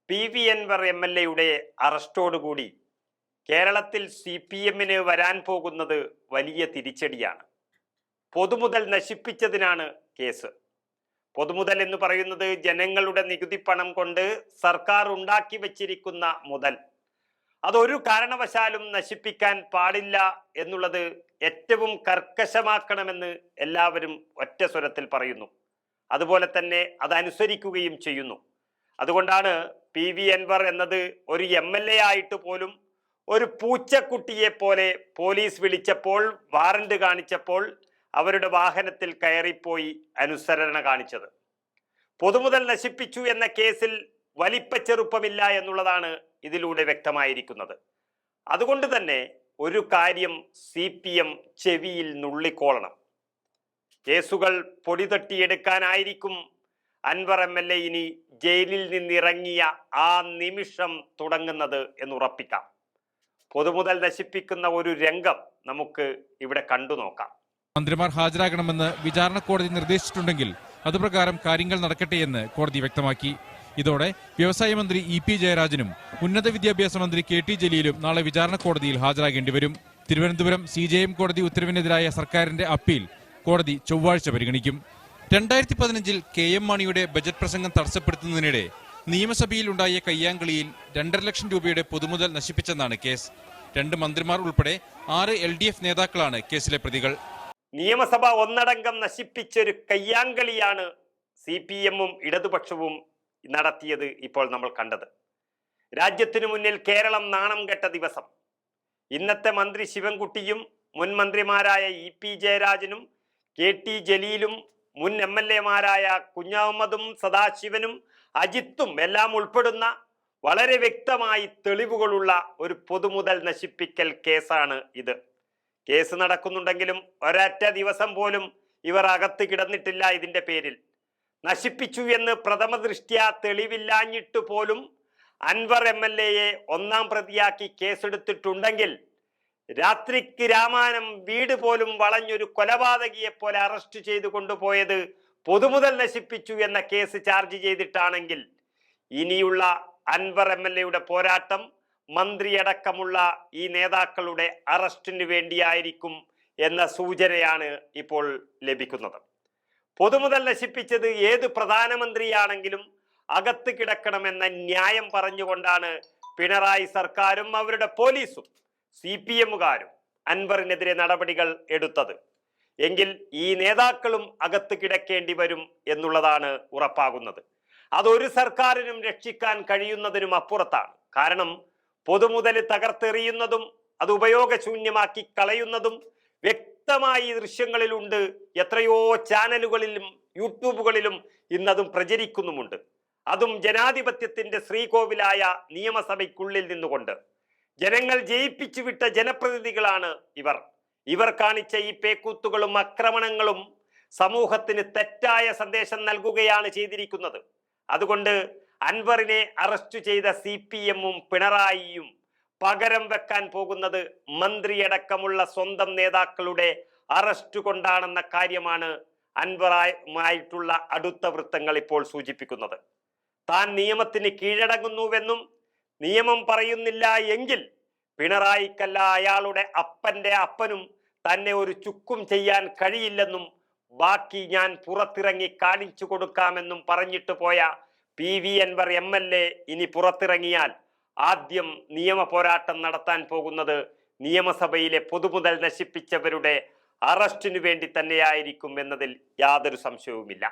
PV. Anwar എം.എൽ.എയുടെ അറസ്റ്റോടുകൂടി കേരളത്തിൽ CPM-ന് വരാൻ പോകുന്നത് വലിയ തിരിച്ചടിയാണ്. പൊതുമുതൽ നശിപ്പിച്ചതിനാണ് കേസ്. പൊതുമുതൽ എന്ന് പറയുന്നത് ജനങ്ങളുടെ നികുതി പണം കൊണ്ട് സർക്കാർ ഉണ്ടാക്കി വച്ചിരിക്കുന്ന മുതൽ. അതൊരു കാരണവശാലും നശിപ്പിക്കാൻ പാടില്ല എന്നുള്ളത് ഏറ്റവും കർക്കശമാക്കണമെന്ന് എല്ലാവരും ഒറ്റ സ്വരത്തിൽ പറയുന്നു. അതുപോലെ തന്നെ അതനുസരിക്കുകയും ചെയ്യുന്നു. അതുകൊണ്ടാണ് പി.വി. അൻവർ എന്നത് ഒരു MLA ആയിട്ട് പോലും ഒരു പൂച്ചക്കുട്ടിയെ പോലെ പോലീസ് വിളിച്ചപ്പോൾ, വാറന്റ് കാണിച്ചപ്പോൾ അവരുടെ വാഹനത്തിൽ കയറിപ്പോയി അനുസരണ കാണിച്ചത്. പൊതുമുതൽ നശിപ്പിച്ചു എന്ന കേസിൽ വലിപ്പച്ചെറുപ്പമില്ല എന്നുള്ളതാണ് ഇതിലൂടെ വ്യക്തമായിരിക്കുന്നത്. അതുകൊണ്ട് തന്നെ ഒരു കാര്യം CPM ചെവിയിൽ നുള്ളിക്കോളണം. കേസുകൾ പൊടി തട്ടിയെടുക്കാനായിരിക്കും അൻവർ MLA ഇനി ജയിലിൽ നിന്നിറങ്ങിയ ആ നിമിഷം തുടങ്ങുന്നത് എന്നുറപ്പിക്കാം. പൊതുമുതൽ നശിപ്പിക്കുന്ന ഒരു രംഗം നമുക്ക് ഇവിടെ കണ്ടു നോക്കാം. മന്ത്രിമാർ ഹാജരാകണമെന്ന് വിചാരണ കോടതി നിർദ്ദേശിച്ചിട്ടുണ്ടെങ്കിൽ അതുപ്രകാരം കാര്യങ്ങൾ നടക്കട്ടെയെന്ന് കോടതി വ്യക്തമാക്കി. ഇതോടെ വ്യവസായ മന്ത്രി EP ജയരാജനും ഉന്നത വിദ്യാഭ്യാസ മന്ത്രി KT ജലീലും നാളെ വിചാരണ കോടതിയിൽ ഹാജരാകേണ്ടി വരും. തിരുവനന്തപുരം CJM കോടതി ഉത്തരവിനെതിരായ സർക്കാരിന്റെ അപ്പീൽ കോടതി ചൊവ്വാഴ്ച പരിഗണിക്കും. 2015-ൽ KM മാണിയുടെ ബജറ്റ് പ്രസംഗം തടസ്സപ്പെടുത്തുന്നതിനിടെ നിയമസഭയിൽ ഉണ്ടായ കയ്യാങ്കളിയിൽ 2.5 ലക്ഷം രൂപയുടെ പൊതുമുതൽ നശിപ്പിച്ചെന്നാണ് കേസ്. 2 മന്ത്രിമാർ ഉൾപ്പെടെ 6 LDF നേതാക്കളാണ് കേസിലെ പ്രതികൾ. നിയമസഭ ഒന്നടങ്കം നശിപ്പിച്ചൊരു കയ്യാങ്കളിയാണ് CPM-ഉം ഇടതുപക്ഷവും നടത്തിയത്. ഇപ്പോൾ നമ്മൾ കണ്ടത് രാജ്യത്തിനു മുന്നിൽ കേരളം നാണം കെട്ട ദിവസം. ഇന്നത്തെ മന്ത്രി ശിവൻകുട്ടിയും മുൻ മന്ത്രിമാരായ EP ജയരാജനും KT ജലീലും മുൻ MLA-മാരായ കുഞ്ഞഹമ്മദും സദാശിവനും അജിത്തും എല്ലാം ഉൾപ്പെടുന്ന വളരെ വ്യക്തമായി തെളിവുകളുള്ള ഒരു പൊതുമുതൽ നശിപ്പിക്കൽ കേസാണ് ഇത്. കേസ് നടക്കുന്നുണ്ടെങ്കിലും ഒരൊറ്റ ദിവസം പോലും ഇവർ അകത്ത് കിടന്നിട്ടില്ല. ഇതിന്റെ പേരിൽ നശിപ്പിച്ചു എന്ന് പ്രഥമ ദൃഷ്ട്യാ തെളിവില്ലാഞ്ഞിട്ട് പോലും അൻവർ MLA-യെ ഒന്നാം പ്രതിയാക്കി കേസെടുത്തിട്ടുണ്ടെങ്കിൽ രാത്രിക്ക് രാമാനം വീട് പോലും വളഞ്ഞൊരു കൊലപാതകിയെ പോലെ അറസ്റ്റ് ചെയ്തു കൊണ്ടുപോയത് പൊതുമുതൽ നശിപ്പിച്ചു എന്ന കേസ് ചാർജ് ചെയ്തിട്ടാണെങ്കിൽ ഇനിയുള്ള അൻവർ MLA-യുടെ പോരാട്ടം മന്ത്രിയടക്കമുള്ള ഈ നേതാക്കളുടെ അറസ്റ്റിന് വേണ്ടിയായിരിക്കും എന്ന സൂചനയാണ് ഇപ്പോൾ ലഭിക്കുന്നത്. പൊതുമുതൽ നശിപ്പിച്ചത് ഏത് പ്രധാനമന്ത്രിയാണെങ്കിലും അകത്ത് കിടക്കണമെന്ന ന്യായം പറഞ്ഞുകൊണ്ടാണ് പിണറായി സർക്കാരും അവരുടെ പോലീസും CPM-കാരും അൻവറിനെതിരെ നടപടികൾ എടുത്തത്. എങ്കിൽ ഈ നേതാക്കളും അകത്ത് കിടക്കേണ്ടി വരും എന്നുള്ളതാണ് ഉറപ്പാകുന്നത്. അതൊരു സർക്കാരിനും രക്ഷിക്കാൻ കഴിയുന്നതിനും അപ്പുറത്താണ്. കാരണം പൊതുമുതൽ തകർത്തെറിയുന്നതും അത് ഉപയോഗശൂന്യമാക്കി കളയുന്നതും വ്യക്തമായി ദൃശ്യങ്ങളിലുണ്ട്. എത്രയോ ചാനലുകളിലും യൂട്യൂബുകളിലും ഇന്നതും പ്രചരിക്കുന്നുമുണ്ട്. അതും ജനാധിപത്യത്തിന്റെ ശ്രീകോവിലായ നിയമസഭയ്ക്കുള്ളിൽ നിന്നുകൊണ്ട് ജനങ്ങൾ ജയിപ്പിച്ചു വിട്ട ജനപ്രതിനിധികളാണ് ഇവർ കാണിച്ച ഈ പേക്കൂത്തുകളും ആക്രമണങ്ങളും സമൂഹത്തിന് തെറ്റായ സന്ദേശം നൽകുകയാണ് ചെയ്തിരിക്കുന്നത്. അതുകൊണ്ട് അൻവറിനെ അറസ്റ്റ് ചെയ്ത CPM-ഉം പിണറായിയും പകരം വെക്കാൻ പോകുന്നത് മന്ത്രിയടക്കമുള്ള സ്വന്തം നേതാക്കളുടെ അറസ്റ്റ് കൊണ്ടാണെന്ന കാര്യമാണ് അൻവറുമായിട്ടുള്ള അടുത്ത വൃത്തങ്ങൾ ഇപ്പോൾ സൂചിപ്പിക്കുന്നത്. താൻ നിയമത്തിന് കീഴടങ്ങുന്നുവെന്നും നിയമം പറയുന്നില്ല എങ്കിൽ പിണറായിക്കല്ല അയാളുടെ അപ്പന്റെ അപ്പനും തന്നെ ഒരു ചുക്കും ചെയ്യാൻ കഴിയില്ലെന്നും ബാക്കി ഞാൻ പുറത്തിറങ്ങി കാണിച്ചു കൊടുക്കാമെന്നും പറഞ്ഞിട്ട് പോയ പി.വി. അൻവർ MLA ഇനി പുറത്തിറങ്ങിയാൽ ആദ്യം നിയമ പോരാട്ടം നടത്താൻ പോകുന്നത് നിയമസഭയിലെ പൊതുമുതൽ നശിപ്പിച്ചവരുടെ അറസ്റ്റിനു വേണ്ടി തന്നെയായിരിക്കും എന്നതിൽ യാതൊരു സംശയവുമില്ല.